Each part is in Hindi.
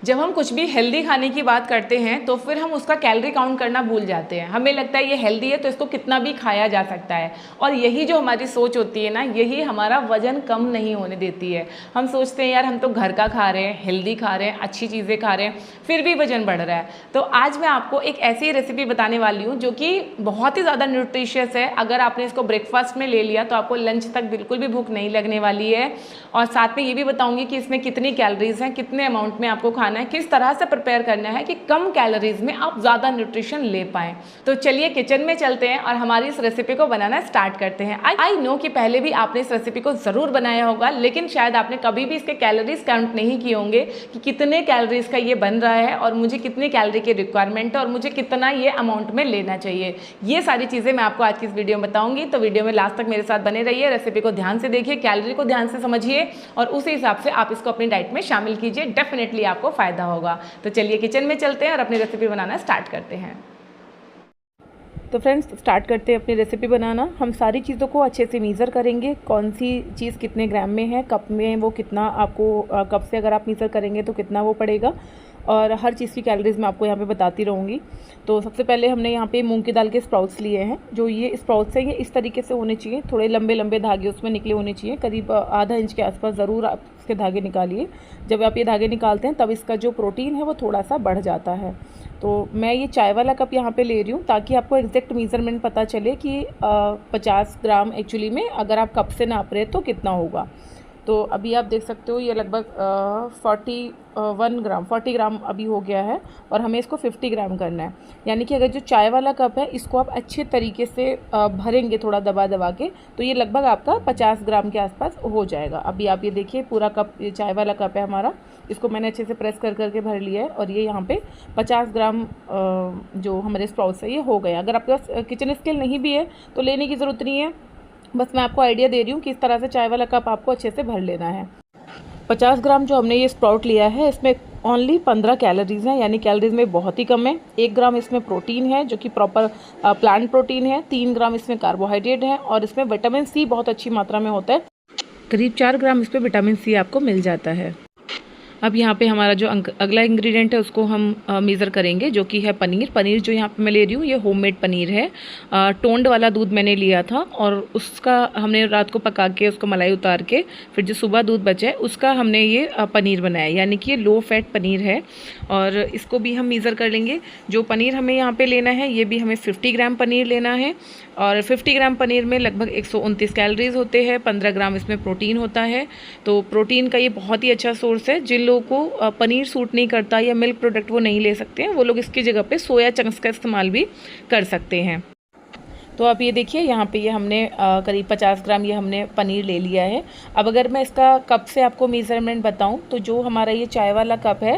जब हम कुछ भी हेल्दी खाने की बात करते हैं तो फिर हम उसका कैलोरी काउंट करना भूल जाते हैं। हमें लगता है ये हेल्दी है तो इसको कितना भी खाया जा सकता है, और यही जो हमारी सोच होती है ना, यही हमारा वजन कम नहीं होने देती है। हम सोचते हैं यार हम तो घर का खा रहे हैं, हेल्दी खा रहे हैं, अच्छी चीज़ें खा रहे हैं, फिर भी वजन बढ़ रहा है। तो आज मैं आपको एक ऐसी रेसिपी बताने वाली हूँ जो कि बहुत ही ज़्यादा न्यूट्रिशियस है। अगर आपने इसको ब्रेकफास्ट में ले लिया तो आपको लंच तक बिल्कुल भी भूख नहीं लगने वाली है। और साथ में ये भी बताऊंगी कि इसमें कितनी कैलोरीज हैं, कितने अमाउंट में आपको खाना है, किस तरह से प्रिपेयर करना है कि कम कैलोरीज में आप ज़्यादा न्यूट्रिशन ले पाएँ। तो चलिए किचन में चलते हैं और हमारी इस रेसिपी को बनाना स्टार्ट करते हैं। आई नो कि पहले भी आपने इस रेसिपी को ज़रूर बनाया होगा, लेकिन शायद आपने कभी भी इसके कैलोरीज काउंट नहीं किए होंगे कि कितने कैलोरीज का ये बन रहा है और मुझे कितनी कैलोरी की रिक्वायरमेंट है और मुझे कितना ये अमाउंट में लेना चाहिए। ये सारी चीज़ें मैं आपको आज की इस वीडियो में बताऊंगी, तो वीडियो में लास्ट तक मेरे साथ बने रहिए। रेसिपी को ध्यान से देखिए, कैलोरी को ध्यान से समझिए और उसी हिसाब से आप इसको अपनी डाइट में शामिल कीजिए। डेफिनेटली आपको फ़ायदा होगा। तो चलिए किचन में चलते हैं और अपनी रेसिपी बनाना स्टार्ट करते हैं। तो फ्रेंड्स, स्टार्ट करते हैं अपनी रेसिपी बनाना। हम सारी चीज़ों को अच्छे से मेज़र करेंगे, कौन सी चीज़ कितने ग्राम में है, कप में वो कितना आपको, कप से अगर आप मेज़र करेंगे तो कितना वो पड़ेगा, और हर चीज़ की कैलोरीज मैं आपको यहाँ पे बताती रहूँगी। तो सबसे पहले हमने यहाँ पे मूंग की दाल के स्प्राउट्स लिए हैं। जो ये स्प्राउट्स हैं ये इस तरीके से होने चाहिए, थोड़े लंबे लंबे धागे उसमें निकले होने चाहिए, करीब आधा इंच के आसपास ज़रूर आप इसके धागे निकालिए। जब आप ये धागे निकालते हैं तब इसका जो प्रोटीन है वो थोड़ा सा बढ़ जाता है। तो मैं ये चाय वाला कप यहाँ पे ले रही हूँ ताकि आपको एग्जैक्ट मेज़रमेंट पता चले कि 50 ग्राम एक्चुअली में अगर आप कप से नाप रहे तो कितना होगा। तो अभी आप देख सकते हो ये लगभग 40 ग्राम अभी हो गया है, और हमें इसको 50 ग्राम करना है। यानी कि अगर जो चाय वाला कप है इसको आप अच्छे तरीके से भरेंगे थोड़ा दबा दबा के, तो ये लगभग आपका 50 ग्राम के आसपास हो जाएगा। अभी आप ये देखिए पूरा कप, ये चाय वाला कप है हमारा, इसको मैंने अच्छे से प्रेस कर करके भर लिया है, और ये यहाँ पे 50 ग्राम जो हमारे स्प्राउट्स है ये हो गए। अगर आपके पास किचन स्केल नहीं भी है तो लेने की ज़रूरत नहीं है, बस मैं आपको आइडिया दे रही हूँ कि इस तरह से चाय वाला कप आपको अच्छे से भर लेना है। 50 ग्राम जो हमने ये स्प्राउट लिया है इसमें ओनली 15 कैलोरीज हैं, यानी कैलोरीज में बहुत ही कम है। 1 ग्राम इसमें प्रोटीन है जो कि प्रॉपर प्लांट प्रोटीन है, 3 ग्राम इसमें कार्बोहाइड्रेट है, और इसमें विटामिन सी बहुत अच्छी मात्रा में होता है। करीब 4 ग्राम इसमें विटामिन सी आपको मिल जाता है। अब यहाँ पे हमारा जो अगला इंग्रेडिएंट है उसको हम मेज़र करेंगे, जो कि है पनीर। पनीर जो यहाँ पे मैं ले रही हूँ ये होममेड पनीर है। टोंड वाला दूध मैंने लिया था और उसका हमने रात को पका के उसको मलाई उतार के फिर जो सुबह दूध बचा है उसका हमने ये पनीर बनाया, यानी कि ये लो फैट पनीर है। और इसको भी हम मेज़र कर लेंगे। जो पनीर हमें यहाँ पे लेना है ये भी हमें 50 ग्राम पनीर लेना है, और 50 ग्राम पनीर में लगभग 129 कैलोरीज होते हैं। 15 ग्राम इसमें प्रोटीन होता है। तो प्रोटीन का ये बहुत ही अच्छा सोर्स है। जिन लोगों को पनीर सूट नहीं करता या मिल्क प्रोडक्ट वो नहीं ले सकते हैं, वो लोग इसकी जगह पे सोया चंक्स का इस्तेमाल भी कर सकते हैं। तो आप ये देखिए यहाँ पे ये हमने करीब 50 ग्राम ये हमने पनीर ले लिया है। अब अगर मैं इसका कप से आपको मेज़रमेंट बताऊँ तो जो हमारा ये चाय वाला कप है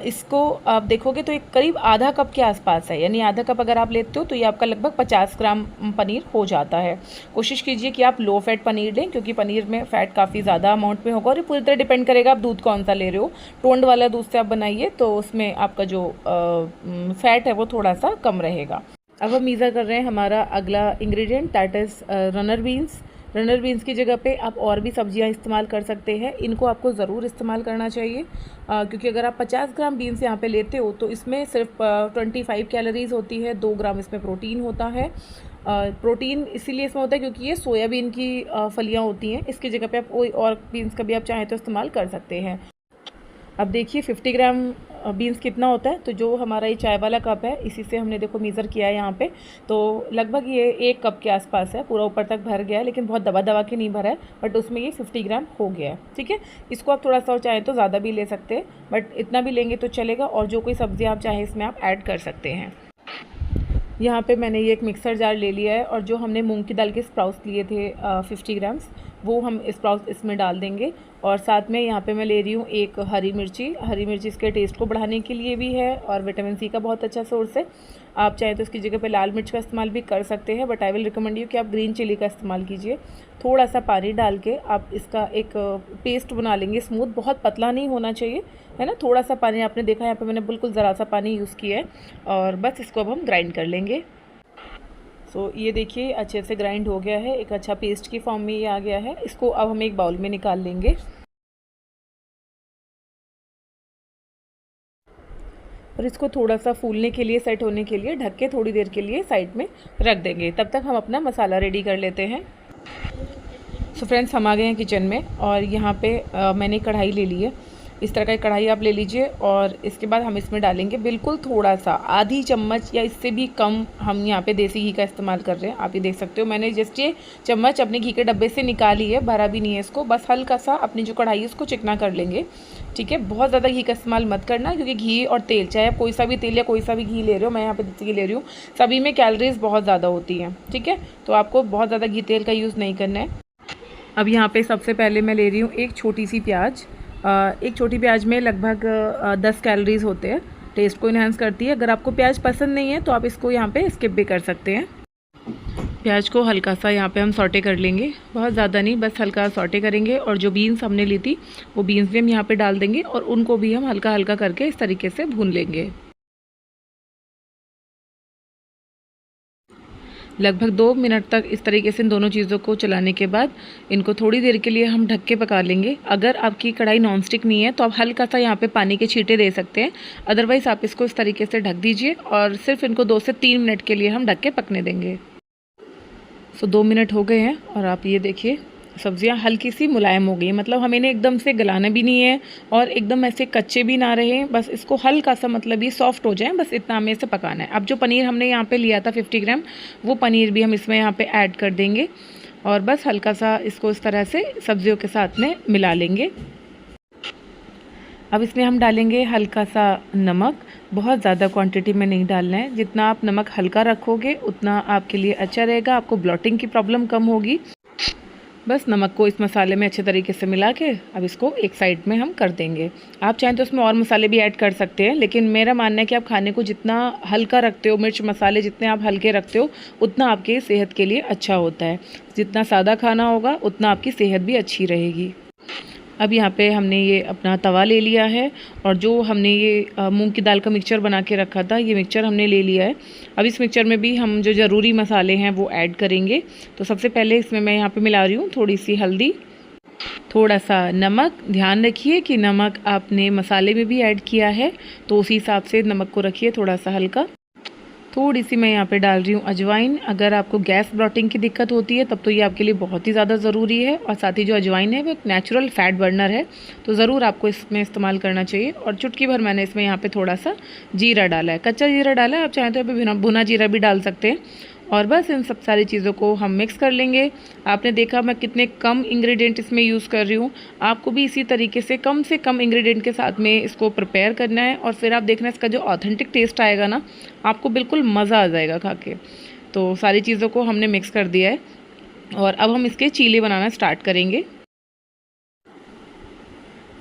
इसको आप देखोगे तो एक करीब आधा कप के आसपास है, यानी आधा कप अगर आप लेते हो तो ये आपका लगभग 50 ग्राम पनीर हो जाता है। कोशिश कीजिए कि आप लो फैट पनीर लें, क्योंकि पनीर में फ़ैट काफ़ी ज़्यादा अमाउंट में होगा, और ये पूरी तरह डिपेंड करेगा आप दूध कौन सा ले रहे हो। टोंड वाला दूध से आप बनाइए तो उसमें आपका जो फ़ैट है वो थोड़ा सा कम रहेगा। अब हम मेज़र कर रहे हैं हमारा अगला ingredient, that is runner beans. Runner beans की जगह पे आप और भी सब्जियां इस्तेमाल कर सकते हैं। इनको आपको ज़रूर इस्तेमाल करना चाहिए, क्योंकि अगर आप 50 ग्राम बीन्स यहाँ पे लेते हो तो इसमें सिर्फ 25 कैलोरीज होती है। 2 ग्राम इसमें प्रोटीन होता है। प्रोटीन इसीलिए इसमें होता है क्योंकि ये सोयाबीन की फलियाँ होती हैं। इसकी जगह पे आप कोई और बीन्स का भी आप चाहें तो इस्तेमाल कर सकते हैं। अब देखिए 50 ग्राम बीन्स कितना होता है, तो जो हमारा ये चाय वाला कप है इसी से हमने देखो मेज़र किया है यहाँ पे, तो लगभग ये 1 कप के आसपास है। पूरा ऊपर तक भर गया है, लेकिन बहुत दबा दबा के नहीं भरा है, बट उसमें ये 50 ग्राम हो गया है। ठीक है, इसको आप थोड़ा सा चाहें तो ज़्यादा भी ले सकते हैं, बट इतना भी लेंगे तो चलेगा। और जो कोई सब्ज़ी आप चाहें इसमें आप ऐड कर सकते हैं। यहाँ पे मैंने ये एक मिक्सर जार ले लिया है, और जो हमने मूंग की दाल के स्प्राउट्स लिए थे 50 ग्राम्स, वो हम स्प्राउट्स इसमें डाल देंगे। और साथ में यहाँ पे मैं ले रही हूँ एक हरी मिर्ची। हरी मिर्ची इसके टेस्ट को बढ़ाने के लिए भी है और विटामिन सी का बहुत अच्छा सोर्स है। आप चाहें तो इसकी जगह पे लाल मिर्च का इस्तेमाल भी कर सकते हैं, but I will recommend you कि आप ग्रीन चिली का इस्तेमाल कीजिए। थोड़ा सा पानी डाल के आप इसका एक पेस्ट बना लेंगे स्मूथ, बहुत पतला नहीं होना चाहिए, है ना। थोड़ा सा पानी, आपने देखा यहाँ पे मैंने बिल्कुल ज़रा सा पानी यूज़ किया है, और बस इसको अब हम ग्राइंड कर लेंगे। सो ये देखिए अच्छे से ग्राइंड हो गया है, एक अच्छा पेस्ट की फॉर्म में ये आ गया है। इसको अब हम एक बाउल में निकाल लेंगे। और इसको थोड़ा सा फूलने के लिए, सेट होने के लिए ढक के थोड़ी देर के लिए साइड में रख देंगे। तब तक हम अपना मसाला रेडी कर लेते हैं। सो फ्रेंड्स, हम आ गए हैं किचन में और यहाँ पे मैंने कढ़ाई ले ली है। इस तरह का कढ़ाई आप ले लीजिए और इसके बाद हम इसमें डालेंगे बिल्कुल थोड़ा सा, आधी चम्मच या इससे भी कम हम यहाँ पे देसी घी का इस्तेमाल कर रहे हैं। आप ये देख सकते हो, मैंने जस्ट ये चम्मच अपने घी के डब्बे से निकाली है, भरा भी नहीं है इसको। बस हल्का सा अपनी जो कढ़ाई है उसको चिकना कर लेंगे, ठीक है। बहुत ज़्यादा घी का इस्तेमाल मत करना, क्योंकि घी और तेल, चाहे आप कोई सा भी तेल या कोई सा भी घी ले रहे हो, मैं यहाँ पे देसी घी ले रही हूँ, सभी में कैलोरीज बहुत ज़्यादा होती हैं, ठीक है। तो आपको बहुत ज़्यादा घी तेल का यूज़ नहीं करना है। अब यहाँ पे सबसे पहले मैं ले रही हूँ एक छोटी सी प्याज। एक छोटी प्याज में लगभग 10 कैलोरीज होते हैं, टेस्ट को इन्हांस करती है। अगर आपको प्याज पसंद नहीं है तो आप इसको यहाँ पे स्किप भी कर सकते हैं। प्याज को हल्का सा यहाँ पे हम सॉटे कर लेंगे, बहुत ज़्यादा नहीं, बस हल्का सॉटे करेंगे। और जो बीन्स हमने ली थी वो बीन्स भी हम यहाँ पे डाल देंगे और उनको भी हम हल्का हल्का करके इस तरीके से भून लेंगे। लगभग 2 मिनट तक इस तरीके से इन दोनों चीज़ों को चलाने के बाद इनको थोड़ी देर के लिए हम ढक के पका लेंगे। अगर आपकी कढ़ाई नॉनस्टिक नहीं है तो आप हल्का सा यहाँ पे पानी के छींटे दे सकते हैं, अदरवाइज़ आप इसको इस तरीके से ढक दीजिए और सिर्फ इनको 2 से 3 मिनट के लिए हम ढक के पकने देंगे। सो 2 मिनट हो गए हैं और आप ये देखिए सब्जियां हल्की सी मुलायम हो गई, मतलब हमें इन्हें एकदम से गलाना भी नहीं है और एकदम ऐसे कच्चे भी ना रहे, बस इसको हल्का सा मतलब ये सॉफ्ट हो जाए, बस इतना हमें इसे पकाना है। अब जो पनीर हमने यहाँ पे लिया था 50 ग्राम, वो पनीर भी हम इसमें यहाँ पे ऐड कर देंगे और बस हल्का सा इसको इस तरह से सब्जियों के साथ में मिला लेंगे। अब इसमें हम डालेंगे हल्का सा नमक, बहुत ज़्यादा क्वांटिटी में नहीं डालना है। जितना आप नमक हल्का रखोगे उतना आपके लिए अच्छा रहेगा, आपको ब्लॉटिंग की प्रॉब्लम कम होगी। बस नमक को इस मसाले में अच्छे तरीके से मिला के अब इसको एक साइड में हम कर देंगे। आप चाहें तो इसमें और मसाले भी ऐड कर सकते हैं, लेकिन मेरा मानना है कि आप खाने को जितना हल्का रखते हो, मिर्च मसाले जितने आप हल्के रखते हो, उतना आपके सेहत के लिए अच्छा होता है। जितना सादा खाना होगा उतना आपकी सेहत भी अच्छी रहेगी। अब यहाँ पे हमने ये अपना तवा ले लिया है और जो हमने ये मूंग की दाल का मिक्सचर बना के रखा था, ये मिक्सचर हमने ले लिया है। अब इस मिक्सचर में भी हम जो ज़रूरी मसाले हैं वो ऐड करेंगे। तो सबसे पहले इसमें मैं यहाँ पे मिला रही हूँ थोड़ी सी हल्दी, थोड़ा सा नमक। ध्यान रखिए कि नमक आपने मसाले में भी ऐड किया है, तो उसी हिसाब से नमक को रखिए थोड़ा सा हल्का। थोड़ी सी मैं यहाँ पे डाल रही हूँ अजवाइन। अगर आपको गैस ब्लॉटिंग की दिक्कत होती है तब तो ये आपके लिए बहुत ही ज़्यादा ज़रूरी है। और साथ ही जो अजवाइन है वो एक नेचुरल फैट बर्नर है, तो ज़रूर आपको इसमें इस्तेमाल करना चाहिए। और चुटकी भर मैंने इसमें यहाँ पे थोड़ा सा जीरा डाला है, कच्चा जीरा डाला है, आप चाहें तो यहाँ पे भुना जीरा भी डाल सकते हैं। और बस इन सब सारी चीज़ों को हम मिक्स कर लेंगे। आपने देखा मैं कितने कम इंग्रेडिएंट इसमें यूज़ कर रही हूँ, आपको भी इसी तरीके से कम इंग्रेडिएंट के साथ में इसको प्रिपेयर करना है। और फिर आप देखना इसका जो ऑथेंटिक टेस्ट आएगा ना, आपको बिल्कुल मज़ा आ जाएगा खा के। तो सारी चीज़ों को हमने मिक्स कर दिया है और अब हम इसके चीले बनाना स्टार्ट करेंगे।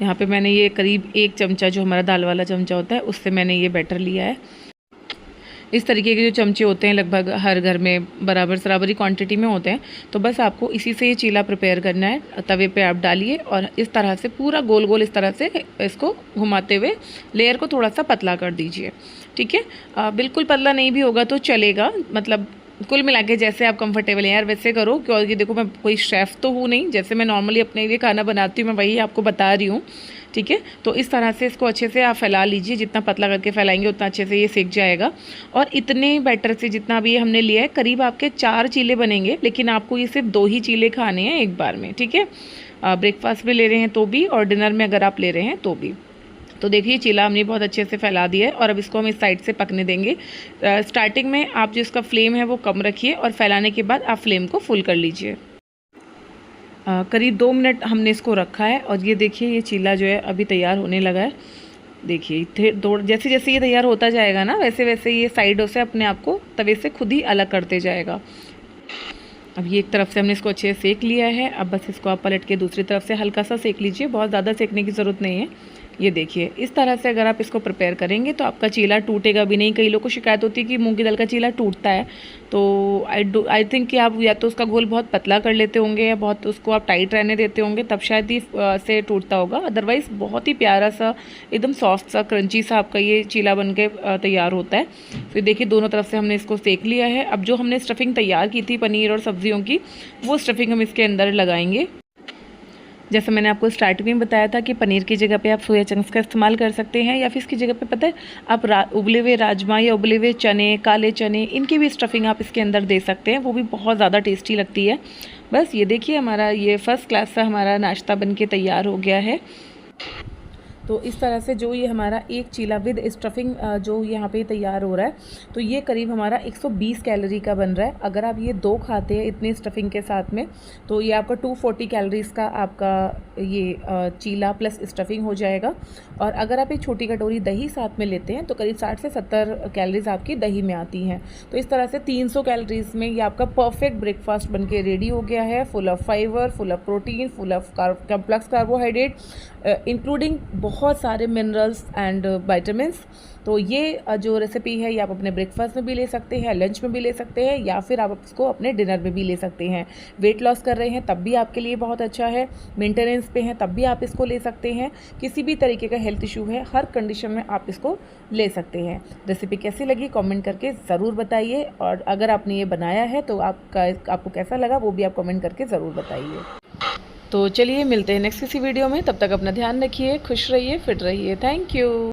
यहाँ पे मैंने ये करीब 1 चमचा, जो हमारा दाल वाला चमचा होता है, उससे मैंने ये बैटर लिया है। इस तरीके के जो चमचे होते हैं लगभग हर घर में बराबरी क्वांटिटी में होते हैं, तो बस आपको इसी से ये चीला प्रिपेयर करना है। तवे पे आप डालिए और इस तरह से पूरा गोल गोल इस तरह से इसको घुमाते हुए लेयर को थोड़ा सा पतला कर दीजिए, ठीक है। बिल्कुल पतला नहीं भी होगा तो चलेगा, मतलब कुल मिला के जैसे आप कंफर्टेबल हैं यार वैसे करो। क्योंकि देखो मैं कोई शेफ़ तो हूँ नहीं, जैसे मैं नॉर्मली अपने लिए खाना बनाती हूँ मैं वही आपको बता रही हूँ, ठीक है। तो इस तरह से इसको अच्छे से आप फैला लीजिए, जितना पतला करके फैलाएंगे उतना अच्छे से ये सेक जाएगा। और इतने बैटर से जितना भी हमने लिया है, करीब आपके 4 चीले बनेंगे, लेकिन आपको ये सिर्फ 2 ही चीले खाने हैं एक बार में, ठीक है। ब्रेकफास्ट में ले रहे हैं तो भी और डिनर में अगर आप ले रहे हैं तो भी। तो देखिए चीला हमने बहुत अच्छे से फैला दिया है और अब इसको हम इस साइड से पकने देंगे। स्टार्टिंग में आप जो इसका फ्लेम है वो कम रखिए और फैलाने के बाद आप फ्लेम को फुल कर लीजिए। करीब 2 मिनट हमने इसको रखा है और ये देखिए ये चीला जो है अभी तैयार होने लगा है। देखिए जैसे जैसे ये तैयार होता जाएगा ना, वैसे वैसे ये साइडों से अपने आप को तवे से खुद ही अलग करते जाएगा। अब ये एक तरफ से हमने इसको अच्छे से सेक लिया है, अब बस इसको आप पलट के दूसरी तरफ से हल्का सा सेक लीजिए, बहुत ज़्यादा सेकने की ज़रूरत नहीं है। ये देखिए इस तरह से अगर आप इसको प्रिपेयर करेंगे तो आपका चीला टूटेगा भी नहीं। कई लोगों को शिकायत होती है कि मूंग की दाल का चीला टूटता है, तो आई थिंक कि आप या तो उसका गोल बहुत पतला कर लेते होंगे या बहुत उसको आप टाइट रहने देते होंगे, तब शायद ही से टूटता होगा। अदरवाइज़ बहुत ही प्यारा सा एकदम सॉफ्ट सा क्रंची सा आपका ये चीला बन के तैयार होता है। फिर देखिए दोनों तरफ से हमने इसको सेक लिया है। अब जो हमने स्टफिंग तैयार की थी पनीर और सब्जियों की, वो स्टफिंग हम इसके अंदर लगाएंगे। जैसे मैंने आपको स्टार्टिंग में बताया था कि पनीर की जगह पे आप सोया चंक्स का इस्तेमाल कर सकते हैं, या फिर इसकी जगह पे पता है आप उबले हुए राजमा या उबले हुए चने, काले चने, इनकी भी स्टफिंग आप इसके अंदर दे सकते हैं, वो भी बहुत ज़्यादा टेस्टी लगती है। बस ये देखिए हमारा ये फर्स्ट क्लास सा हमारा नाश्ता बन के तैयार हो गया है। तो इस तरह से जो ये हमारा एक चीला विद स्टफिंग जो यहाँ पे तैयार हो रहा है, तो ये करीब हमारा 120 कैलोरी का बन रहा है। अगर आप ये 2 खाते हैं इतनी स्टफिंग के साथ में, तो ये आपका 240 कैलोरीज़ का आपका ये चीला प्लस स्टफिंग हो जाएगा। और अगर आप एक छोटी कटोरी दही साथ में लेते हैं तो करीब 60 से 70 कैलोरीज़ आपकी दही में आती हैं। तो इस तरह से 300 कैलोरीज़ में ये आपका परफेक्ट ब्रेकफास्ट बन के रेडी हो गया है, full of fibre, full of protein, full of complex carbohydrate, including बहुत सारे मिनरल्स एंड विटामिन्स। तो ये जो रेसिपी है ये आप अपने ब्रेकफास्ट में भी ले सकते हैं, लंच में भी ले सकते हैं, या फिर आप इसको अपने डिनर में भी ले सकते हैं। वेट लॉस कर रहे हैं तब भी आपके लिए बहुत अच्छा है, मेंटेनेंस पे हैं तब भी आप इसको ले सकते हैं, किसी भी तरीके का हेल्थ इशू है हर कंडीशन में आप इसको ले सकते हैं। रेसिपी कैसी लगी कमेंट करके ज़रूर बताइए, और अगर आपने ये बनाया है तो आपको कैसा लगा वो भी आप कमेंट करके ज़रूर बताइए। तो चलिए मिलते हैं नेक्स्ट किसी वीडियो में, तब तक अपना ध्यान रखिए, खुश रहिए, फिट रहिए। Thank you.